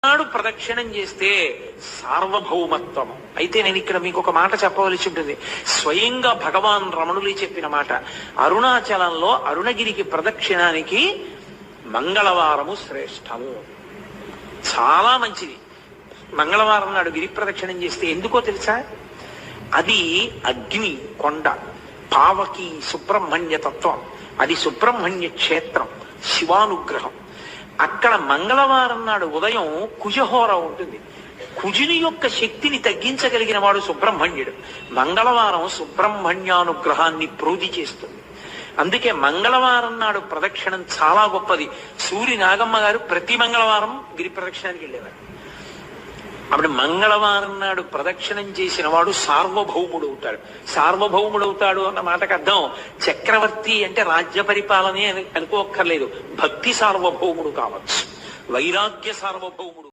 నాడు ప్రదక్షిణం చేస్తే సార్వభౌమత్వం. అయితే నేను ఇక్కడ మీకు ఒక మాట చెప్పవలసి ఉంటుంది. స్వయంగా భగవాన్ రమణులు చెప్పిన మాట. అరుణాచలంలో అరుణగిరికి ప్రదక్షిణానికి మంగళవారము శ్రేష్టము, చాలా మంచిది. మంగళవారం నాడు గిరి ప్రదక్షిణం చేస్తే ఎందుకో తెలుసా? అది అగ్ని కొండ, పావకి సుబ్రహ్మణ్య తత్వం, అది సుబ్రహ్మణ్య క్షేత్రం, శివానుగ్రహం. అక్కడ మంగళవారం నాడు ఉదయం కుజహోర ఉంటుంది. కుజుని యొక్క శక్తిని తగ్గించగలిగిన వాడు సుబ్రహ్మణ్యుడు. మంగళవారం సుబ్రహ్మణ్యానుగ్రహాన్ని ప్రోధి చేస్తుంది. అందుకే మంగళవారం నాడు ప్రదక్షిణం చాలా గొప్పది. సూరి నాగమ్మ గారు ప్రతి మంగళవారం గిరి ప్రదక్షిణానికి వెళ్ళేవారు. అప్పుడు మంగళవారం నాడు ప్రదక్షిణం చేసిన వాడు సార్వభౌముడవుతాడు. సార్వభౌముడవుతాడు అన్న మాటకు అర్థం చక్రవర్తి అంటే రాజ్య పరిపాలనే అనుకోక్కర్లేదు. భక్తి సార్వభౌముడు కావచ్చు, వైరాగ్య సార్వభౌముడు